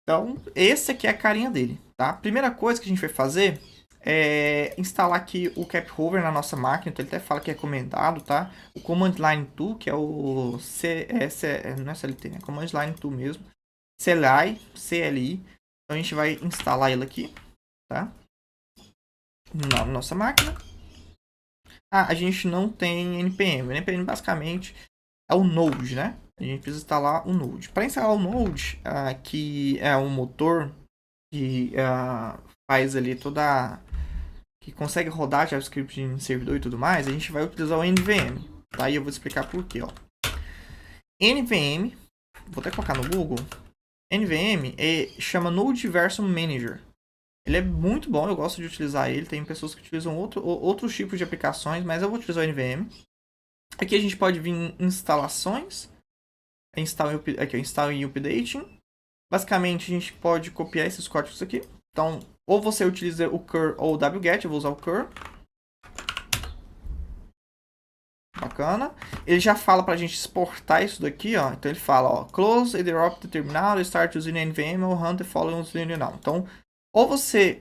Então, esse aqui é a carinha dele, tá? Primeira coisa que a gente vai fazer é instalar aqui o CapHover na nossa máquina. Então, ele até fala que é recomendado, tá? O Command Line Tool, que é o não é CLT, né? Command Line Tool mesmo. CLI. Então, a gente vai instalar ele aqui, tá? Na nossa máquina. Ah, a gente não tem NPM. O NPM basicamente é o Node, né? A gente precisa instalar o Node. Para instalar o Node, que é um motor que faz ali toda... que consegue rodar JavaScript em servidor e tudo mais, a gente vai utilizar o NVM. Tá? E eu vou explicar por quê. Ó. NVM, vou até colocar no Google. NVM chama Node Version Manager. Ele é muito bom, eu gosto de utilizar ele. Tem pessoas que utilizam outros tipos de aplicações, mas eu vou utilizar o NVM. Aqui a gente pode vir em instalações, aqui, install e updating. Basicamente, a gente pode copiar esses códigos aqui. Então, ou você utiliza o cur ou o wget, eu vou usar o cur. Bacana. Ele já fala pra gente exportar isso daqui, ó. Então ele fala, ó, close, interrupt the terminal, start using NVM ou run the following using terminal. Então, ou você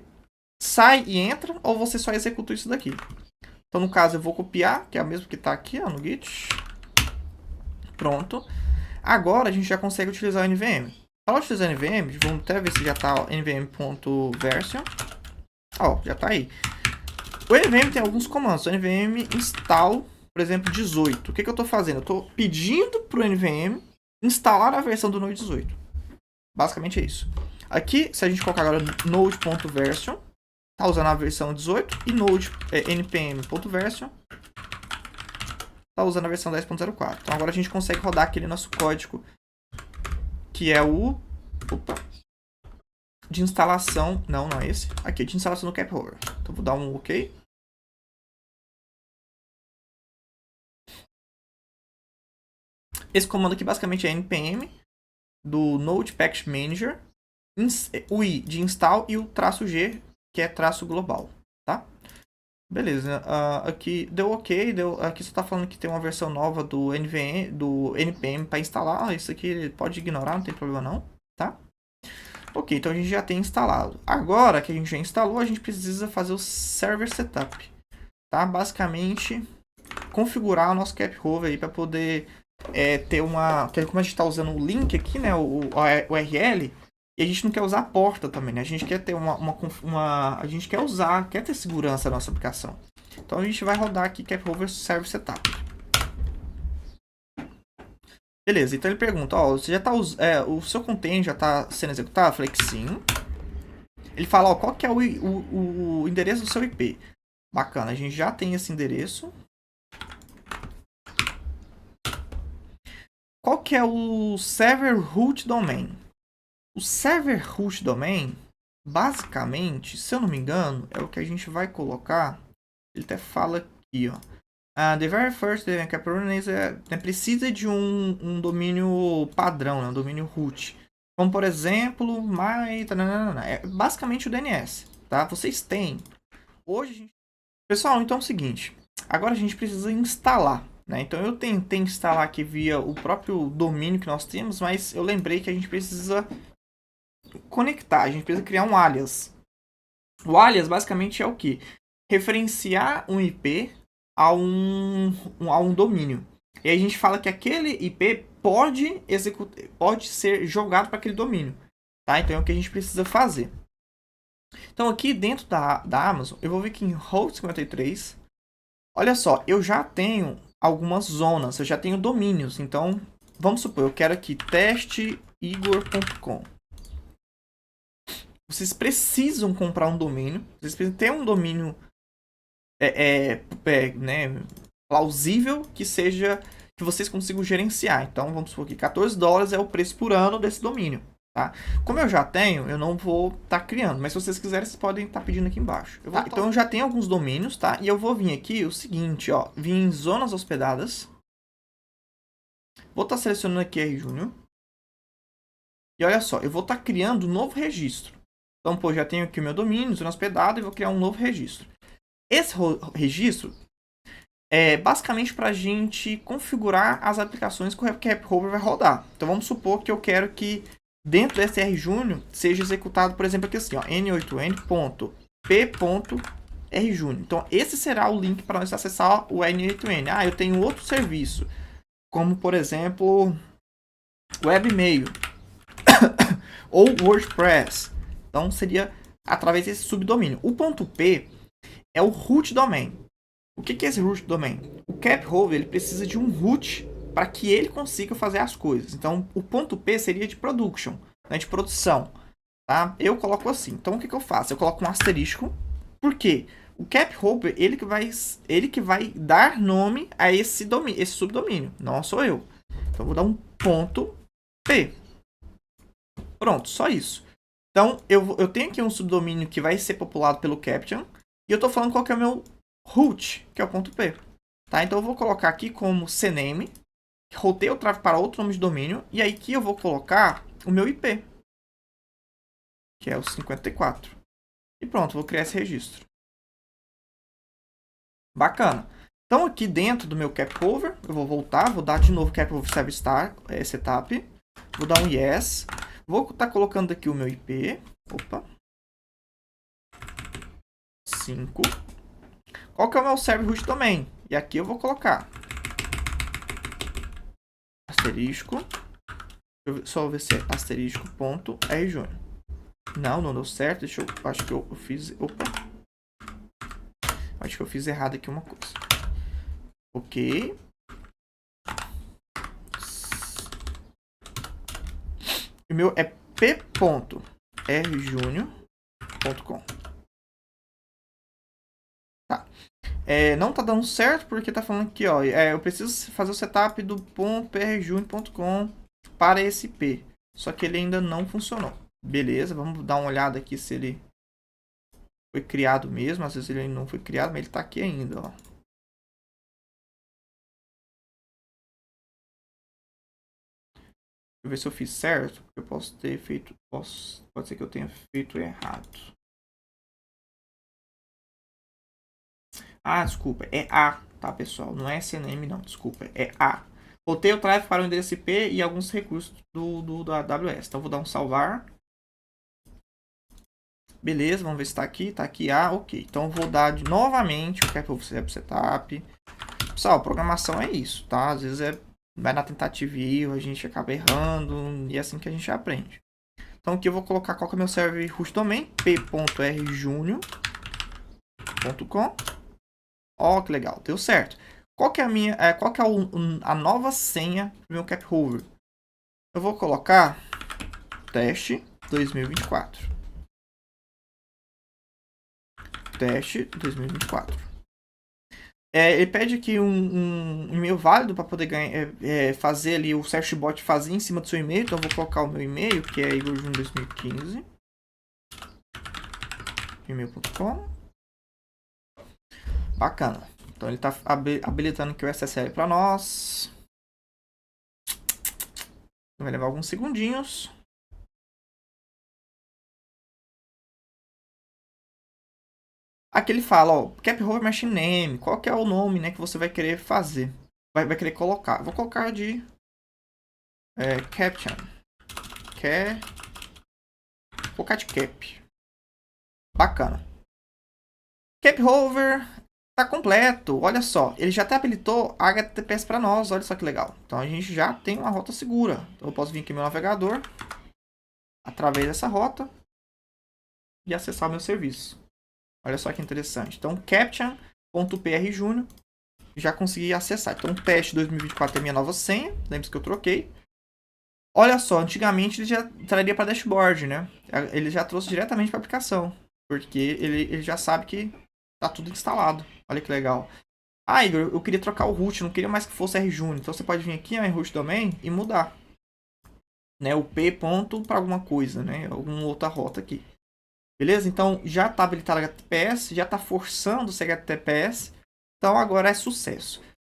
sai e entra, ou você só executa isso daqui. Então, no caso, eu vou copiar, que é o mesmo que está aqui, ó, no Git. Pronto. Agora, a gente já consegue utilizar o NVM. Para utilizar o NVM, vamos até ver se já está nvm.version. Ó, já está aí. O NVM tem alguns comandos. O NVM install, por exemplo, 18. O que eu estou fazendo? Eu estou pedindo para o NVM instalar a versão do Node 18. Basicamente é isso. Aqui, se a gente colocar agora node.version, tá usando a versão 18 e node npm.version tá usando a versão 10.04. Então agora a gente consegue rodar aquele nosso código que é o de instalação, não é esse, aqui de instalação do CapHover. Então vou dar um OK. Esse comando aqui basicamente é npm do Node Package Manager, o i de install e o -g, que é traço global, tá? Beleza, aqui deu OK, aqui você está falando que tem uma versão nova do NVM, do NPM para instalar. Isso aqui pode ignorar, não tem problema não, tá? Ok, então a gente já tem instalado. Agora que a gente já instalou, a gente precisa fazer o server setup, tá? Basicamente, configurar o nosso CapHover aí para poder ter uma... Como a gente está usando o link aqui, né, o URL, e a gente não quer usar a porta também, né? A gente quer ter a gente quer ter segurança na nossa aplicação. Então a gente vai rodar aqui CapHover Server Setup. Beleza, então ele pergunta, ó, você já tá o seu container já está sendo executado? Eu falei que sim. Ele fala, ó, qual que é o endereço do seu IP? Bacana, a gente já tem esse endereço. Qual que é o server root domain? O server root domain, basicamente, se eu não me engano, é o que a gente vai colocar. Ele até fala aqui, ó. The very first precisa de um domínio padrão, né? Um domínio root. Como, por exemplo, é basicamente o DNS, tá? Vocês têm. Hoje a gente... Pessoal, então é o seguinte. Agora a gente precisa instalar, né? Então eu tentei instalar aqui via o próprio domínio que nós temos, mas eu lembrei que a gente precisa conectar. A gente precisa criar um alias. O alias basicamente é o que? Referenciar um IP a um domínio. E aí a gente fala que aquele IP pode ser jogado para aquele domínio. Tá? Então é o que a gente precisa fazer. Então aqui dentro da Amazon, eu vou ver que em host 53, olha só, eu já tenho algumas zonas, eu já tenho domínios. Então, vamos supor, eu quero aqui testeigor.com. Vocês precisam comprar um domínio, vocês precisam ter um domínio né, plausível que seja que vocês consigam gerenciar. Então vamos supor que $14 é o preço por ano desse domínio, tá? Como eu já tenho, eu não vou estar criando, mas se vocês quiserem, vocês podem estar pedindo aqui embaixo. Então eu já tenho alguns domínios, tá? E eu vou vir aqui o seguinte, ó, vir em zonas hospedadas. Vou estar selecionando aqui R Júnior. E olha só, eu vou estar criando um novo registro. Então, pô, já tenho aqui o meu domínio, zona hospedada, e vou criar um novo registro. Esse registro é basicamente para a gente configurar as aplicações que o CapHover vai rodar. Então vamos supor que eu quero que dentro do SRJúnior seja executado, por exemplo, aqui assim, ó, n8n.p.rjúnior. Então, esse será o link para nós acessar o n8n. Ah, eu tenho outro serviço, como, por exemplo, webmail ou WordPress. Então, seria através desse subdomínio. O ponto P é o root domain. O que é esse root domain? O CapHover ele precisa de um root para que ele consiga fazer as coisas. Então, o ponto P seria de production, né, de produção. Tá? Eu coloco assim. Então, o que eu faço? Eu coloco um asterisco. Por quê? O CapHover ele que vai dar nome a esse subdomínio. Não sou eu. Então, eu vou dar um ponto P. Pronto, só isso. Então, eu tenho aqui um subdomínio que vai ser populado pelo Caption. E eu estou falando qual que é o meu root, que é o ponto P. Tá? Então, eu vou colocar aqui como cname. Roteio o tráfego para outro nome de domínio. E aí aqui eu vou colocar o meu IP. Que é o 54. E pronto, vou criar esse registro. Bacana. Então, aqui dentro do meu CapHover, eu vou voltar. Vou dar de novo CapHover Service Setup. Vou dar um Yes. Vou estar colocando aqui o meu IP. Opa. 5. Qual que é o meu server root domain? E aqui eu vou colocar asterisco. Só ver se é asterisco ponto rjúnior. Não deu certo. Deixa eu. Acho que eu fiz. Opa. Acho que eu fiz errado aqui uma coisa. Ok. O meu é p.rjúnior.com. Tá. Não tá dando certo porque tá falando aqui, ó. Eu preciso fazer o setup do .prjúnior.com para esse IP. Só que ele ainda não funcionou. Beleza, vamos dar uma olhada aqui se ele foi criado mesmo. Às vezes ele não foi criado, mas ele tá aqui ainda, ó. Deixa eu ver se eu fiz certo. Eu posso ter feito. Pode ser que eu tenha feito errado. Ah, desculpa. É A, tá, pessoal? Não é SNM, não. Desculpa. É A. Roteio o tráfego para o endereço IP e alguns recursos da AWS. Então, vou dar um salvar. Beleza, vamos ver se está aqui. Tá aqui A, ok. Então, vou dar novamente o CapHover Setup. Pessoal, programação é isso, tá? Às vezes vai na tentativa e erro, a gente acaba errando. E é assim que a gente aprende. Então, aqui eu vou colocar qual que é o meu server root domain. p.rjúnior.com. Ó, que legal, deu certo. Qual que é a nova senha do meu CapHover? Eu vou colocar teste 2024. Teste 2024. Ele pede aqui um e-mail válido para poder fazer ali o searchbot fazer em cima do seu e-mail. Então eu vou colocar o meu e-mail, que é igorjun2015 e-mail.com. Bacana. Então ele está habilitando aqui o SSL para nós. Vai levar alguns segundinhos. Aqui ele fala, ó, CapHover Machine Name, qual que é o nome, né, que você vai querer fazer, vai querer colocar. Vou colocar de Caption. Vou colocar de Cap. Bacana. CapHover tá completo, olha só, ele já até habilitou HTTPS para nós, olha só que legal. Então a gente já tem uma rota segura. Então eu posso vir aqui no meu navegador, através dessa rota, e acessar o meu serviço. Olha só que interessante. Então, caption.prjúnior, já consegui acessar. Então, teste 2024 é minha nova senha. Lembre-se que eu troquei. Olha só, antigamente ele já traria para dashboard, né? Ele já trouxe diretamente para a aplicação. Porque ele já sabe que tá tudo instalado. Olha que legal. Ah, Igor, eu queria trocar o root, não queria mais que fosse rjúnior. Então, você pode vir aqui em root domain e mudar, né? O p ponto para alguma coisa, né? Alguma outra rota aqui. Beleza? Então, já está habilitado o HTTPS, já está forçando o HTTPS. Então, agora é sucesso.